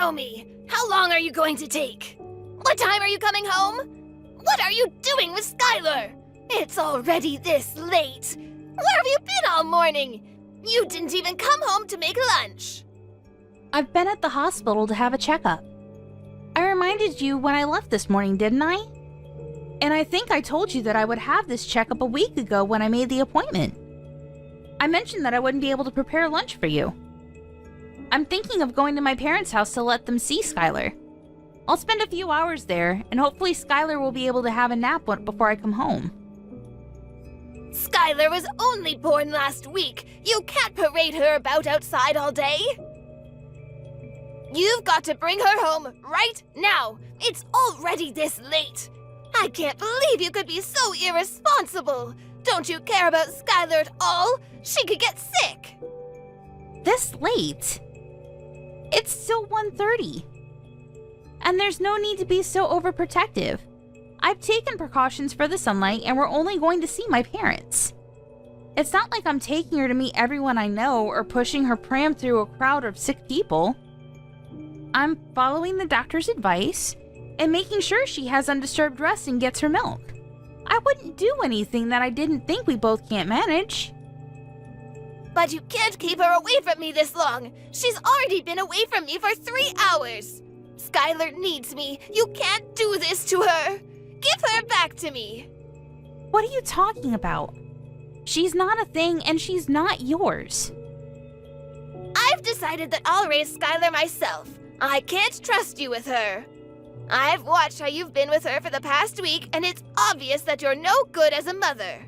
Show me! How long are you going to take? What time are you coming home? What are you doing with Skylar? It's already this late. Where have you been all morning? You didn't even come home to make lunch. I've been at the hospital to have a checkup. I reminded you when I left this morning, didn't I? And I think I told you that I would have this checkup a week ago when I made the appointment. I mentioned that I wouldn't be able to prepare lunch for you. I'm thinking of going to my parents' house to let them see Skylar. I'll spend a few hours there, and hopefully Skylar will be able to have a nap before I come home. Skylar was only born last week. You can't parade her about outside all day. You've got to bring her home right now. It's already this late. I can't believe you could be so irresponsible. Don't you care about Skylar at all? She could get sick. This late? It's still 1:30. And there's no need to be so overprotective. I've taken precautions for the sunlight and we're only going to see my parents. It's not like I'm taking her to meet everyone I know or pushing her pram through a crowd of sick people. I'm following the doctor's advice and making sure she has undisturbed rest and gets her milk. I wouldn't do anything that I didn't think we both can't manage. But you can't keep her away from me this long. She's already been away from me for 3 hours. Skylar needs me. You can't do this to her. Give her back to me. What are you talking about? She's not a thing and she's not yours. I've decided that I'll raise Skylar myself. I can't trust you with her. I've watched how you've been with her for the past week, and it's obvious that you're no good as a mother.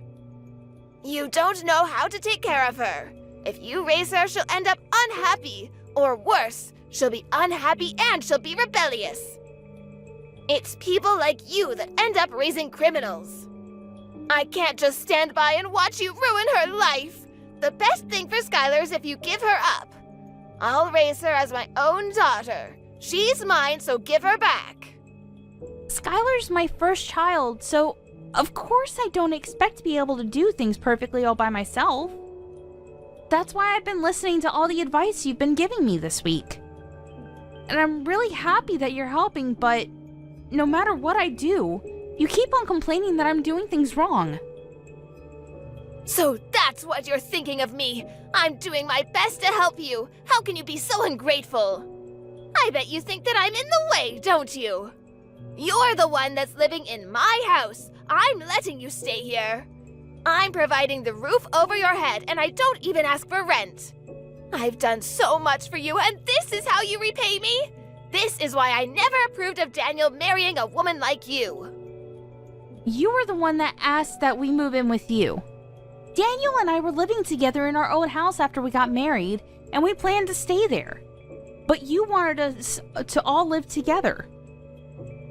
You don't know how to take care of her. If you raise her, she'll end up unhappy. Or worse, she'll be unhappy and she'll be rebellious. It's people like you that end up raising criminals. I can't just stand by and watch you ruin her life. The best thing for Skylar is if you give her up. I'll raise her as my own daughter. She's mine, so give her back. Skylar's my first child, so of course I don't expect to be able to do things perfectly all by myself. That's why I've been listening to all the advice you've been giving me this week. And I'm really happy that you're helping, but no matter what I do, you keep on complaining that I'm doing things wrong. So that's what you're thinking of me. I'm doing my best to help you. How can you be so ungrateful? I bet you think that I'm in the way, don't you? You're the one that's living in my house. I'm letting you stay here. I'm providing the roof over your head, and I don't even ask for rent. I've done so much for you, and this is how you repay me? This is why I never approved of Daniel marrying a woman like you. You were the one that asked that we move in with you. Daniel and I were living together in our own house after we got married, and we planned to stay there. But you wanted us to all live together.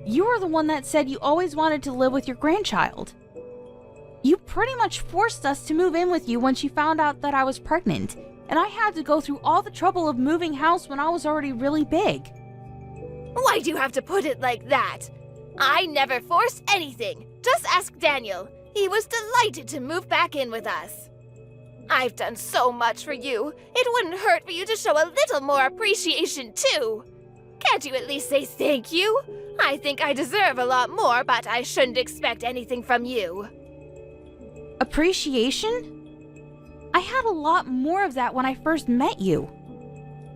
You were the one that said you always wanted to live with your grandchild. You pretty much forced us to move in with you once you found out that I was pregnant, and I had to go through all the trouble of moving house when I was already really big. Why do you have to put it like that? I never forced anything. Just ask Daniel. He was delighted to move back in with us. I've done so much for you. It wouldn't hurt for you to show a little more appreciation, too. Can't you at least say thank you? I think I deserve a lot more, but I shouldn't expect anything from you. Appreciation? I had a lot more of that when I first met you.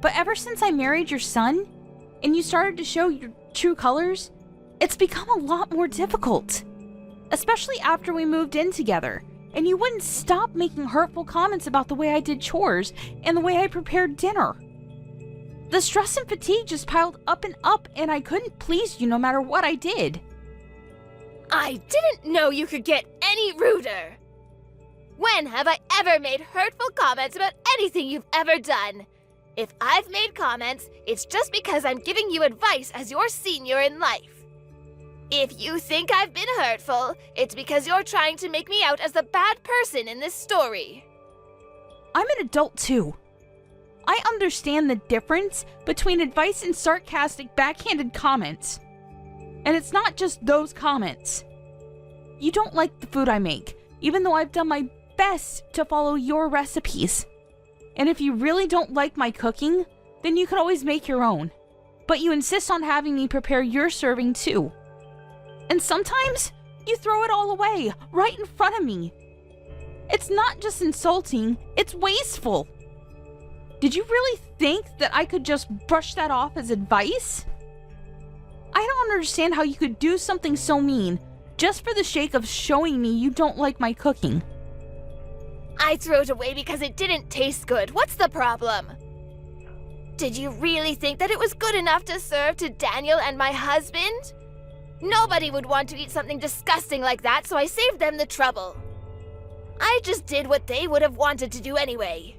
But ever since I married your son, and you started to show your true colors, it's become a lot more difficult. Especially after we moved in together, and you wouldn't stop making hurtful comments about the way I did chores and the way I prepared dinner. The stress and fatigue just piled up, and I couldn't please you no matter what I did. I didn't know you could get any ruder. When have I ever made hurtful comments about anything you've ever done? If I've made comments, it's just because I'm giving you advice as your senior in life. If you think I've been hurtful, it's because you're trying to make me out as the bad person in this story. I'm an adult too. I understand the difference between advice and sarcastic, backhanded comments. And it's not just those comments. You don't like the food I make, even though I've done my best to follow your recipes. And if you really don't like my cooking, then you can always make your own. but you insist on having me prepare your serving too. And sometimes you throw it all away right in front of me. It's not just insulting, it's wasteful. Did you really think that I could just brush that off as advice? I don't understand how you could do something so mean just for the sake of showing me you don't like my cooking. I threw it away because it didn't taste good. What's the problem? Did you really think that it was good enough to serve to Daniel and my husband? Nobody would want to eat something disgusting like that, so I saved them the trouble. I just did what they would have wanted to do anyway.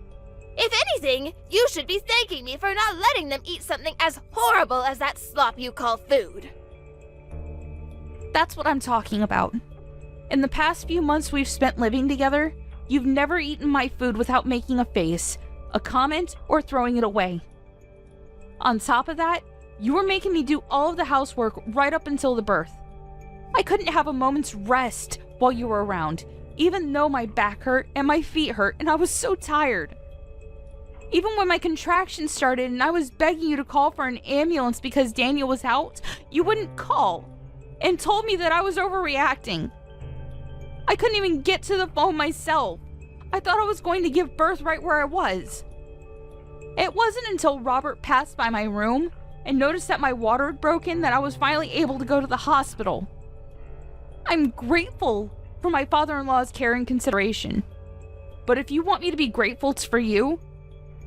If anything, you should be thanking me for not letting them eat something as horrible as that slop you call food. That's what I'm talking about. In the past few months we've spent living together, you've never eaten my food without making a face, a comment, or throwing it away. On top of that, you were making me do all of the housework right up until the birth. I couldn't have a moment's rest while you were around, even though my back hurt and my feet hurt and I was so tired. Even when my contractions started and I was begging you to call for an ambulance because Daniel was out, you wouldn't call and told me that I was overreacting. I couldn't even get to the phone myself. I thought I was going to give birth right where I was. It wasn't until Robert passed by my room and noticed that my water had broken that I was finally able to go to the hospital. I'm grateful for my father-in-law's care and consideration. But if you want me to be grateful for you,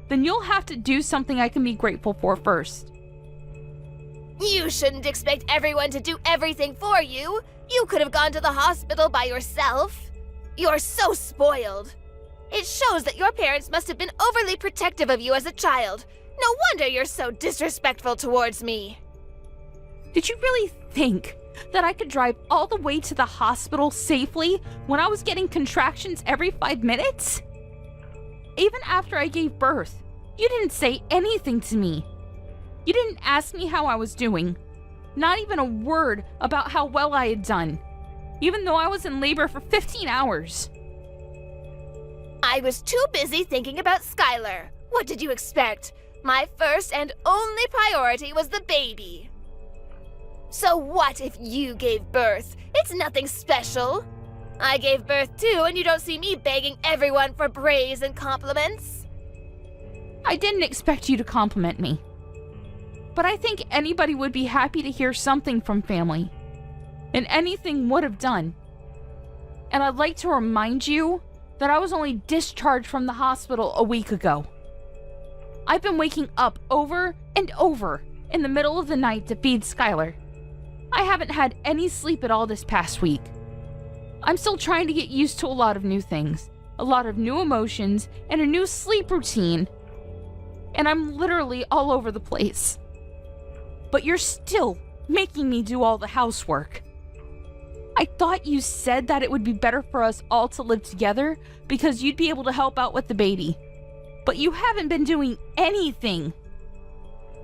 then you'll have to do something I can be grateful for first. You shouldn't expect everyone to do everything for you. You could have gone to the hospital by yourself. You're so spoiled. It shows that your parents must have been overly protective of you as a child. No wonder you're so disrespectful towards me. Did you really think that I could drive all the way to the hospital safely when I was getting contractions every 5 minutes? Even after I gave birth, you didn't say anything to me. You didn't ask me how I was doing. Not even a word about how well I had done, even though I was in labor for 15 hours. I was too busy thinking about Skylar. What did you expect? My first and only priority was the baby. So what if you gave birth? It's nothing special. I gave birth too, and you don't see me begging everyone for praise and compliments. I didn't expect you to compliment me. But I think anybody would be happy to hear something from family. And anything would have done. And I'd like to remind you that I was only discharged from the hospital a week ago. I've been waking up over and over in the middle of the night to feed Skylar. I haven't had any sleep at all this past week. I'm still trying to get used to a lot of new things, a lot of new emotions, and a new sleep routine. And I'm literally all over the place. But you're still making me do all the housework. I thought you said that it would be better for us all to live together because you'd be able to help out with the baby. But you haven't been doing anything.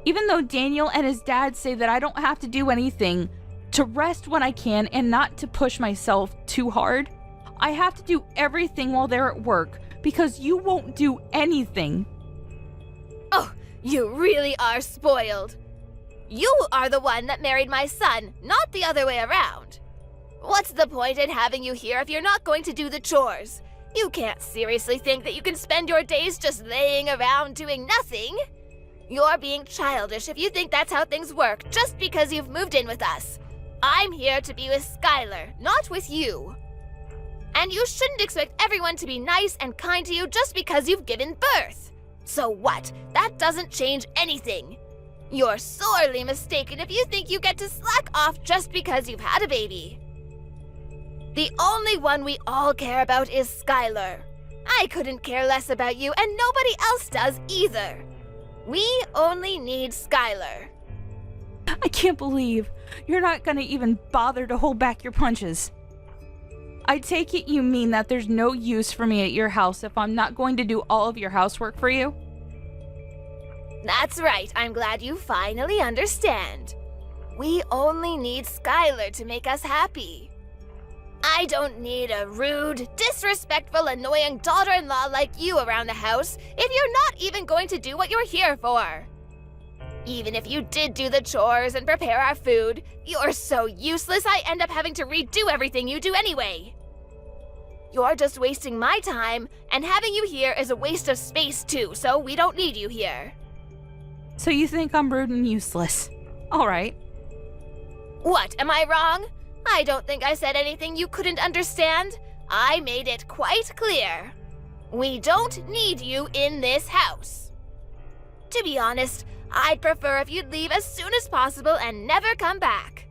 Even though Daniel and his dad say that I don't have to do anything, to rest when I can and not to push myself too hard, I have to do everything while they're at work because you won't do anything. Oh, you really are spoiled. You are the one that married my son, not the other way around. What's the point in having you here if you're not going to do the chores? You can't seriously think that you can spend your days just laying around doing nothing. You're being childish if you think that's how things work just because you've moved in with us. I'm here to be with Skylar, not with you. And you shouldn't expect everyone to be nice and kind to you just because you've given birth. So what? That doesn't change anything. You're sorely mistaken if you think you get to slack off just because you've had a baby. The only one we all care about is Skylar. I couldn't care less about you, and nobody else does either. We only need Skylar. I can't believe you're not gonna even bother to hold back your punches. I take it you mean that there's no use for me at your house if I'm not going to do all of your housework for you? That's right. I'm glad you finally understand. We only need Skylar to make us happy. I don't need a rude, disrespectful, annoying daughter-in-law like you around the house if you're not even going to do what you're here for. Even if you did do the chores and prepare our food, you're so useless I end up having to redo everything you do anyway. You're just wasting my time, and having you here is a waste of space too, so we don't need you here. So you think I'm rude and useless? All right. What, am I wrong? I don't think I said anything you couldn't understand. I made it quite clear. We don't need you in this house. To be honest, I'd prefer if you'd leave as soon as possible and never come back.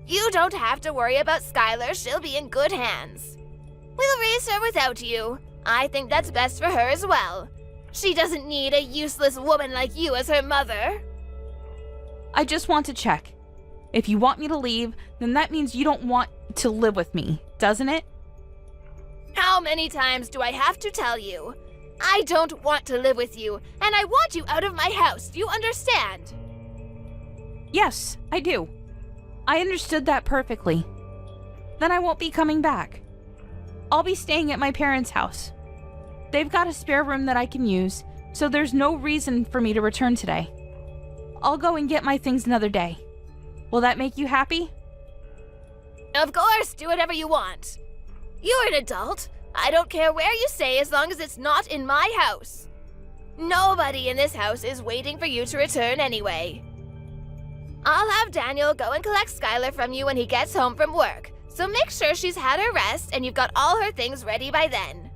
You don't have to worry about Skylar, she'll be in good hands. We'll raise her without you. I think that's best for her as well. She doesn't need a useless woman like you as her mother. I just want to check. If you want me to leave, then that means you don't want to live with me, doesn't it? How many times do I have to tell you? I don't want to live with you, and I want you out of my house, do you understand? Yes, I do. I understood that perfectly. Then I won't be coming back. I'll be staying at my parents' house. They've got a spare room that I can use, so there's no reason for me to return today. I'll go and get my things another day. Will that make you happy? Of course, do whatever you want. You're an adult. I don't care where you stay as long as it's not in my house. Nobody in this house is waiting for you to return anyway. I'll have Daniel go and collect Skylar from you when he gets home from work, so make sure she's had her rest and you've got all her things ready by then.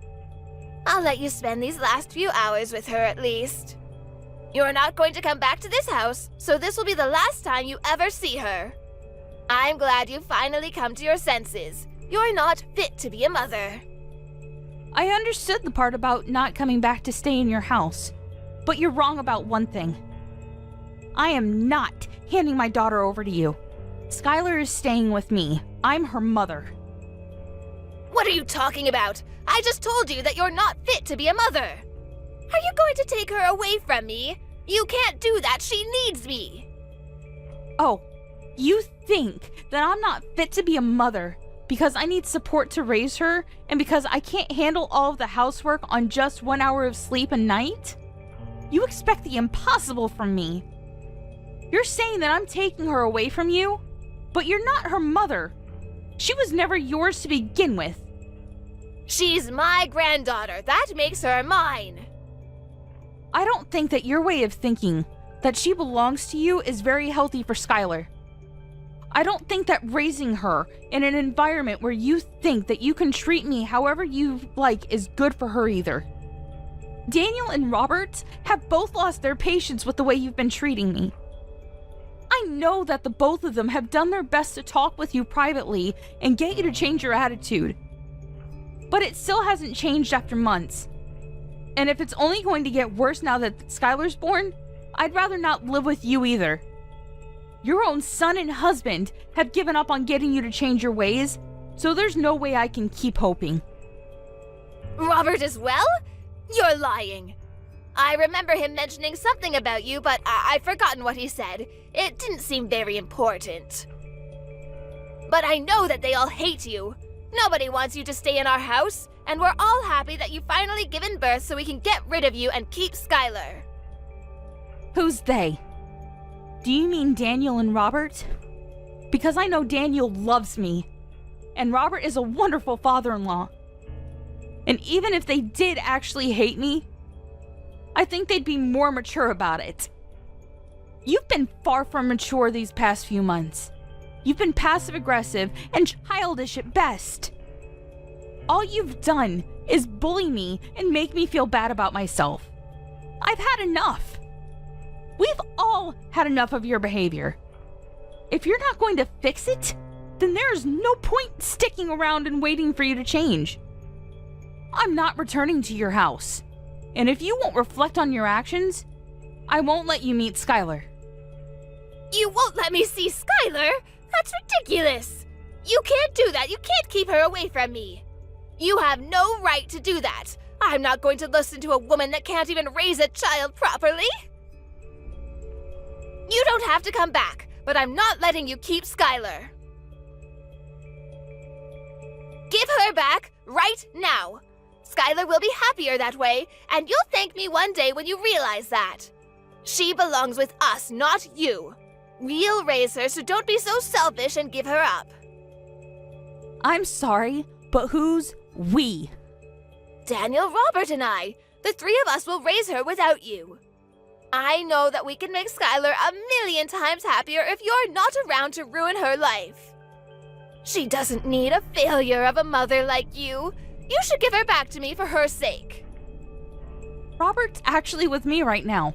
I'll let you spend these last few hours with her at least. You're not going to come back to this house, so this will be the last time you ever see her. I'm glad you've finally come to your senses. You're not fit to be a mother. I understood the part about not coming back to stay in your house, but you're wrong about one thing. I am not handing my daughter over to you. Skylar is staying with me. I'm her mother. What are you talking about? I just told you that you're not fit to be a mother. Are you going to take her away from me? You can't do that. She needs me. Oh, you think that I'm not fit to be a mother because I need support to raise her and because I can't handle all of the housework on just 1 hour of sleep a night? You expect the impossible from me. You're saying that I'm taking her away from you, but you're not her mother. She was never yours to begin with. She's my granddaughter. That makes her mine. I don't think that your way of thinking that she belongs to you is very healthy for Skylar. I don't think that raising her in an environment where you think that you can treat me however you like is good for her either. Daniel and Robert have both lost their patience with the way you've been treating me. I know that the both of them have done their best to talk with you privately and get you to change your attitude. But it still hasn't changed after months. And if it's only going to get worse now that Skylar's born, I'd rather not live with you either. Your own son and husband have given up on getting you to change your ways, so there's no way I can keep hoping. Robert as well? You're lying. I remember him mentioning something about you, but I've forgotten what he said. It didn't seem very important. But I know that they all hate you. Nobody wants you to stay in our house, and we're all happy that you've finally given birth so we can get rid of you and keep Skylar. Who's they? Do you mean Daniel and Robert? Because I know Daniel loves me, and Robert is a wonderful father-in-law. And even if they did actually hate me, I think they'd be more mature about it. You've been far from mature these past few months. You've been passive-aggressive and childish at best. All you've done is bully me and make me feel bad about myself. I've had enough. We've all had enough of your behavior. If you're not going to fix it, then there's no point sticking around and waiting for you to change. I'm not returning to your house. And if you won't reflect on your actions, I won't let you meet Skylar. You won't let me see Skylar? That's ridiculous. You can't do that. You can't keep her away from me. You have no right to do that. I'm not going to listen to a woman that can't even raise a child properly. You don't have to come back, but I'm not letting you keep Skylar. Give her back right now. Skylar will be happier that way, and you'll thank me one day when you realize that. She belongs with us, not you. We'll raise her, so don't be so selfish and give her up. I'm sorry, but who's we? Daniel, Robert, and I. The three of us will raise her without you. I know that we can make Skylar a million times happier if you're not around to ruin her life. She doesn't need a failure of a mother like you. You should give her back to me for her sake. Robert's actually with me right now.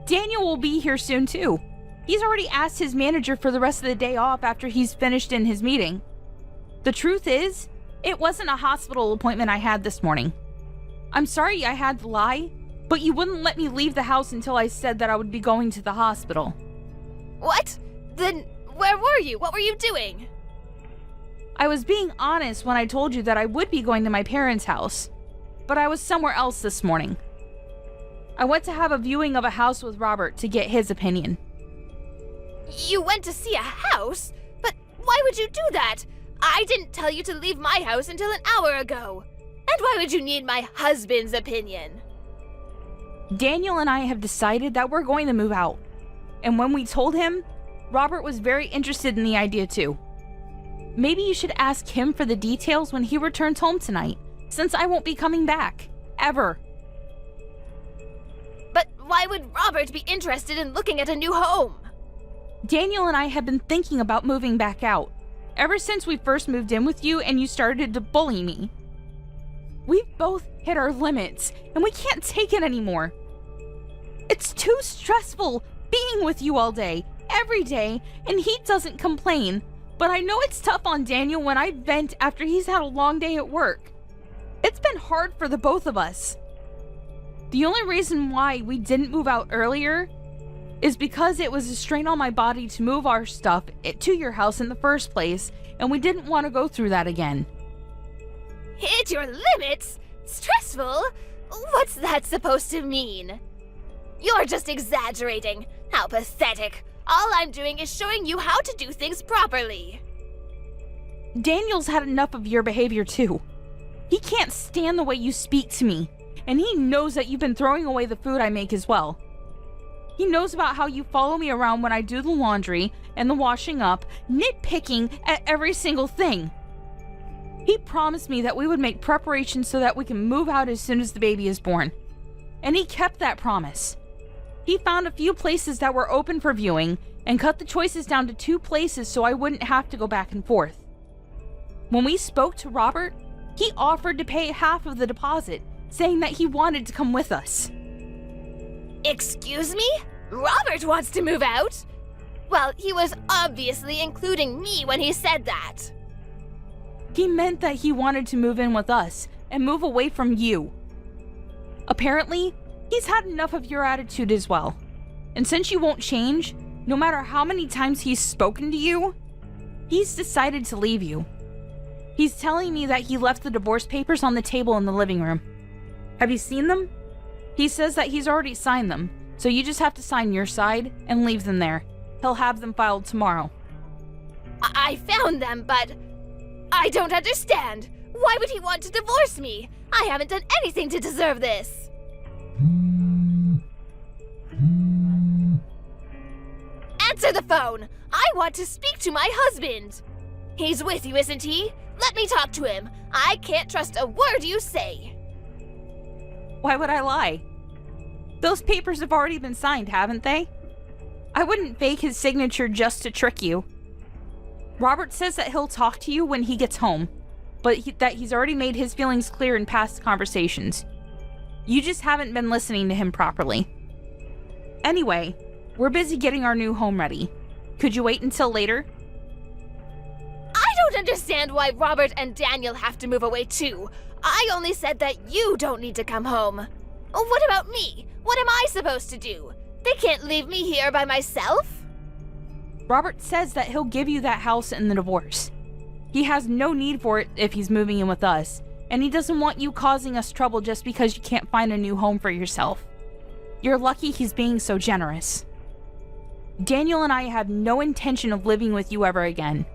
Daniel will be here soon too. He's already asked his manager for the rest of the day off after he's finished in his meeting. The truth is, it wasn't a hospital appointment I had this morning. I'm sorry I had to lie, but you wouldn't let me leave the house until I said that I would be going to the hospital. What? Then where were you? What were you doing? I was being honest when I told you that I would be going to my parents' house, but I was somewhere else this morning. I went to have a viewing of a house with Robert to get his opinion. You went to see a house? But why would you do that? I didn't tell you to leave my house until an hour ago. And why would you need my husband's opinion? Daniel and I have decided that we're going to move out. And when we told him, Robert was very interested in the idea too. Maybe you should ask him for the details when he returns home tonight, since I won't be coming back. Ever. But why would Robert be interested in looking at a new home? Daniel and I have been thinking about moving back out, ever since we first moved in with you and you started to bully me. We've both hit our limits, and we can't take it anymore. It's too stressful being with you all day, every day, and he doesn't complain. But I know it's tough on Daniel when I vent after he's had a long day at work. It's been hard for the both of us. The only reason why we didn't move out earlier is because it was a strain on my body to move our stuff to your house in the first place, and we didn't want to go through that again. Hit your limits? Stressful? What's that supposed to mean? You're just exaggerating. How pathetic. All I'm doing is showing you how to do things properly. Daniel's had enough of your behavior too. He can't stand the way you speak to me, and he knows that you've been throwing away the food I make as well. He knows about how you follow me around when I do the laundry and the washing up, nitpicking at every single thing. He promised me that we would make preparations so that we can move out as soon as the baby is born. And he kept that promise. He found a few places that were open for viewing and cut the choices down to 2 places so I wouldn't have to go back and forth. When we spoke to Robert, he offered to pay half of the deposit, saying that he wanted to come with us. Excuse me? Robert wants to move out? Well, he was obviously including me when he said that. He meant that he wanted to move in with us and move away from you. Apparently, he's had enough of your attitude as well. And since you won't change, no matter how many times he's spoken to you, he's decided to leave you. He's telling me that he left the divorce papers on the table in the living room. Have you seen them? He says that he's already signed them, so you just have to sign your side and leave them there. He'll have them filed tomorrow. I found them, but I don't understand. Why would he want to divorce me? I haven't done anything to deserve this. Answer the phone! I want to speak to my husband! He's with you, isn't he? Let me talk to him. I can't trust a word you say. Why would I lie? Those papers have already been signed, haven't they? I wouldn't fake his signature just to trick you. Robert says that he'll talk to you when he gets home, but that he's already made his feelings clear in past conversations. You just haven't been listening to him properly. Anyway, we're busy getting our new home ready. Could you wait until later? I don't understand why Robert and Daniel have to move away too. I only said that you don't need to come home. What about me? What am I supposed to do? They can't leave me here by myself? Robert says that he'll give you that house in the divorce. He has no need for it if he's moving in with us, and he doesn't want you causing us trouble just because you can't find a new home for yourself. You're lucky he's being so generous. Daniel and I have no intention of living with you ever again.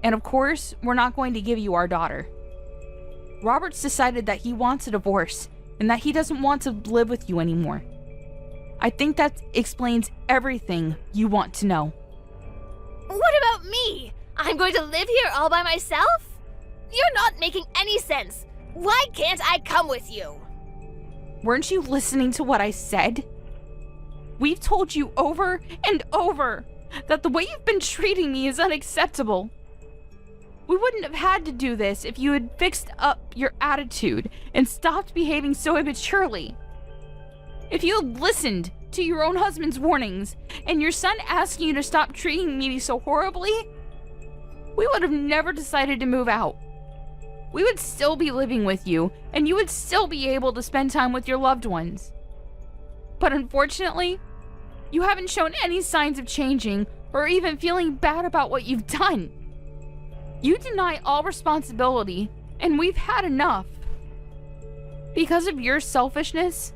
And of course, we're not going to give you our daughter. Robert's decided that he wants a divorce and that he doesn't want to live with you anymore. I think that explains everything you want to know. What about me? I'm going to live here all by myself? You're not making any sense. Why can't I come with you? Weren't you listening to what I said? We've told you over and over that the way you've been treating me is unacceptable. We wouldn't have had to do this if you had fixed up your attitude and stopped behaving so immaturely. If you had listened to your own husband's warnings and your son asking you to stop treating me so horribly, we would have never decided to move out. We would still be living with you, and you would still be able to spend time with your loved ones. But unfortunately, you haven't shown any signs of changing or even feeling bad about what you've done. You deny all responsibility, and we've had enough. Because of your selfishness,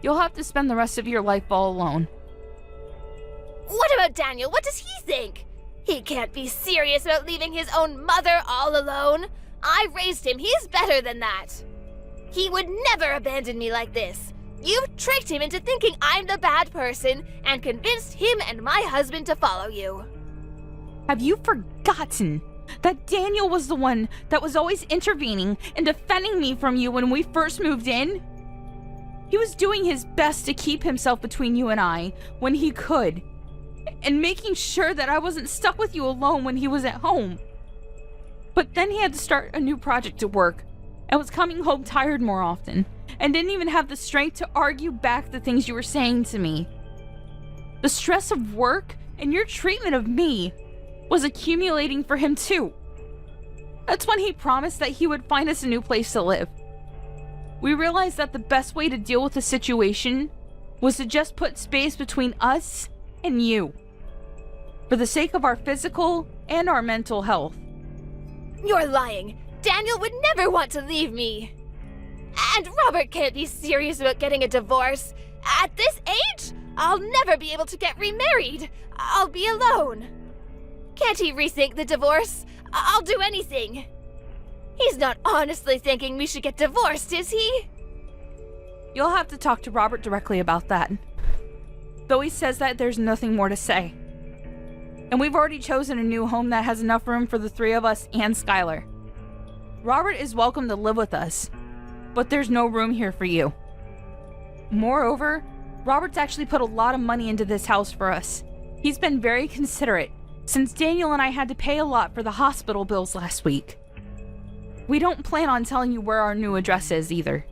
you'll have to spend the rest of your life all alone. What about Daniel? What does he think? He can't be serious about leaving his own mother all alone. I raised him. He's better than that. He would never abandon me like this. You've tricked him into thinking I'm the bad person and convinced him and my husband to follow you. Have you forgotten that Daniel was the one that was always intervening and defending me from you when we first moved in? He was doing his best to keep himself between you and I when he could, and making sure that I wasn't stuck with you alone when he was at home. But then he had to start a new project at work and was coming home tired more often and didn't even have the strength to argue back the things you were saying to me. The stress of work and your treatment of me was accumulating for him too. That's when he promised that he would find us a new place to live. We realized that the best way to deal with the situation was to just put space between us and you, for the sake of our physical and our mental health. You're lying. Daniel would never want to leave me. And Robert can't be serious about getting a divorce. At this age, I'll never be able to get remarried. I'll be alone. Can't he rethink the divorce? I'll do anything. He's not honestly thinking we should get divorced, is he? You'll have to talk to Robert directly about that. Though he says that there's nothing more to say. And we've already chosen a new home that has enough room for the three of us and Skylar. Robert is welcome to live with us, but there's no room here for you. Moreover, Robert's actually put a lot of money into this house for us. He's been very considerate, since Daniel and I had to pay a lot for the hospital bills last week. We don't plan on telling you where our new address is either.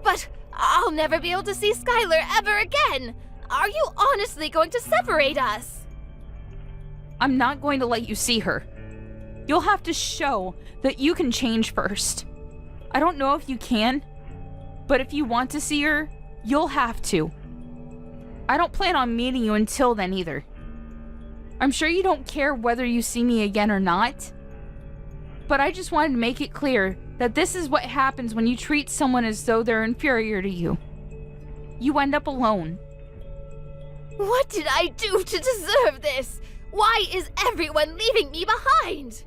But I'll never be able to see Skylar ever again. Are you honestly going to separate us? I'm not going to let you see her. You'll have to show that you can change first. I don't know if you can, but if you want to see her, you'll have to. I don't plan on meeting you until then either. I'm sure you don't care whether you see me again or not, but I just wanted to make it clear that this is what happens when you treat someone as though they're inferior to you. You end up alone. What did I do to deserve this? Why is everyone leaving me behind?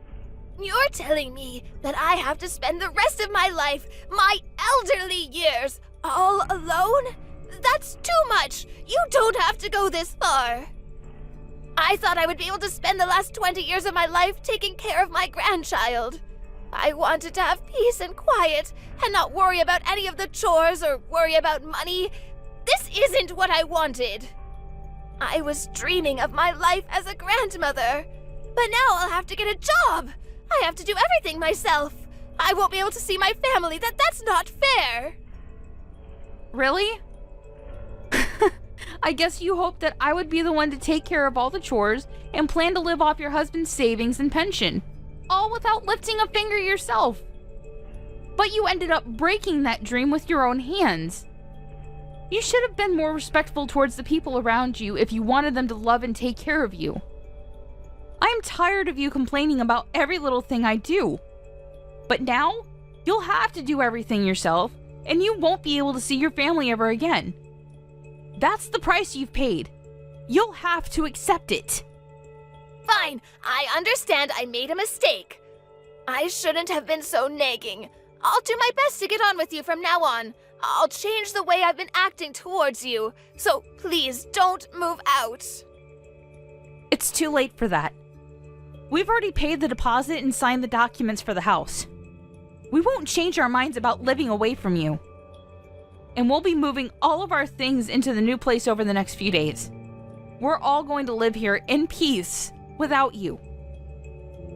You're telling me that I have to spend the rest of my life, my elderly years, all alone? That's too much. You don't have to go this far. I thought I would be able to spend the last 20 years of my life taking care of my grandchild. I wanted to have peace and quiet and not worry about any of the chores or worry about money. This isn't what I wanted. I was dreaming of my life as a grandmother, but now I'll have to get a job. I have to do everything myself. I won't be able to see my family. That's not fair. Really? I guess you hoped that I would be the one to take care of all the chores and plan to live off your husband's savings and pension, all without lifting a finger yourself. But you ended up breaking that dream with your own hands. You should have been more respectful towards the people around you if you wanted them to love and take care of you. I'm tired of you complaining about every little thing I do. But now, you'll have to do everything yourself, and you won't be able to see your family ever again. That's the price you've paid. You'll have to accept it. Fine, I understand I made a mistake. I shouldn't have been so nagging. I'll do my best to get on with you from now on. I'll change the way I've been acting towards you. So please don't move out. It's too late for that. We've already paid the deposit and signed the documents for the house. We won't change our minds about living away from you. And we'll be moving all of our things into the new place over the next few days. We're all going to live here in peace without you.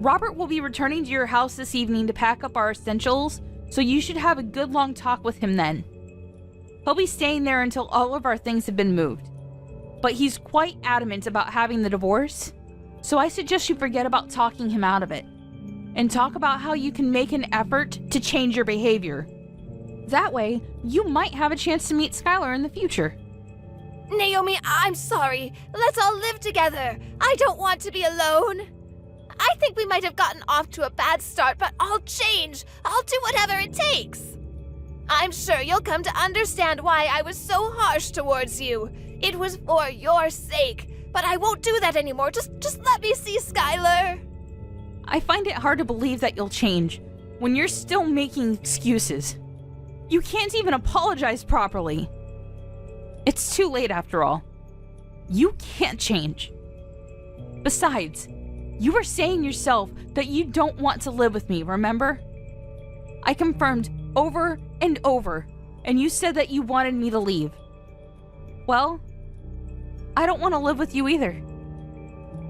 Robert will be returning to your house this evening to pack up our essentials, so you should have a good long talk with him then. He'll be staying there until all of our things have been moved. But he's quite adamant about having the divorce, so I suggest you forget about talking him out of it, and talk about how you can make an effort to change your behavior. That way, you might have a chance to meet Skylar in the future. Naomi, I'm sorry. Let's all live together. I don't want to be alone. I think we might have gotten off to a bad start, but I'll change. I'll do whatever it takes. I'm sure you'll come to understand why I was so harsh towards you. It was for your sake, but I won't do that anymore. Just let me see Skylar. I find it hard to believe that you'll change when you're still making excuses. You can't even apologize properly. It's too late after all. You can't change. Besides, you were saying yourself that you don't want to live with me, remember? I confirmed over and over, and you said that you wanted me to leave. Well, I don't want to live with you either.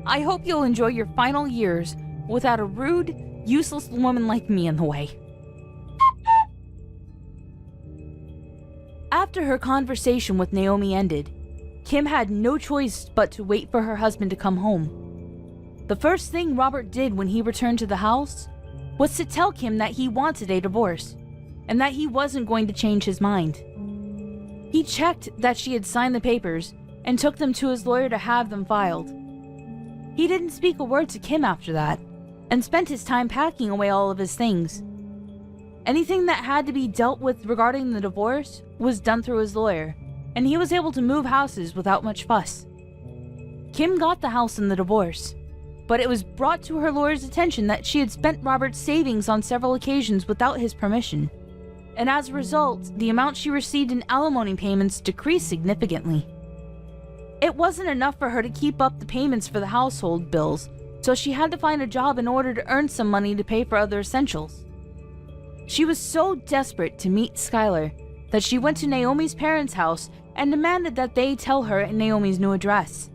I hope you'll enjoy your final years without a rude, useless woman like me in the way. After her conversation with Naomi ended, Kim had no choice but to wait for her husband to come home. The first thing Robert did when he returned to the house was to tell Kim that he wanted a divorce, and that he wasn't going to change his mind. He checked that she had signed the papers and took them to his lawyer to have them filed. He didn't speak a word to Kim after that, and spent his time packing away all of his things. Anything that had to be dealt with regarding the divorce was done through his lawyer, and he was able to move houses without much fuss. Kim got the house in the divorce, but it was brought to her lawyer's attention that she had spent Robert's savings on several occasions without his permission, and as a result, the amount she received in alimony payments decreased significantly. It wasn't enough for her to keep up the payments for the household bills, so she had to find a job in order to earn some money to pay for other essentials. She was so desperate to meet Skylar that she went to Naomi's parents' house and demanded that they tell her Naomi's new address.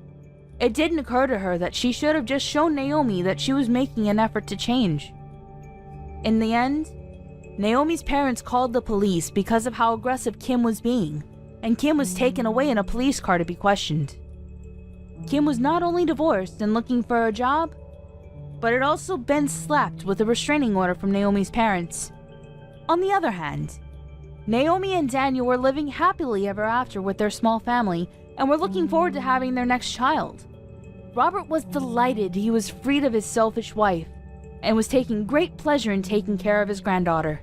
It didn't occur to her that she should have just shown Naomi that she was making an effort to change. In the end, Naomi's parents called the police because of how aggressive Kim was being, and Kim was taken away in a police car to be questioned. Kim was not only divorced and looking for a job, but had also been slapped with a restraining order from Naomi's parents. On the other hand, Naomi and Daniel were living happily ever after with their small family and were looking forward to having their next child. Robert was delighted he was freed of his selfish wife and was taking great pleasure in taking care of his granddaughter.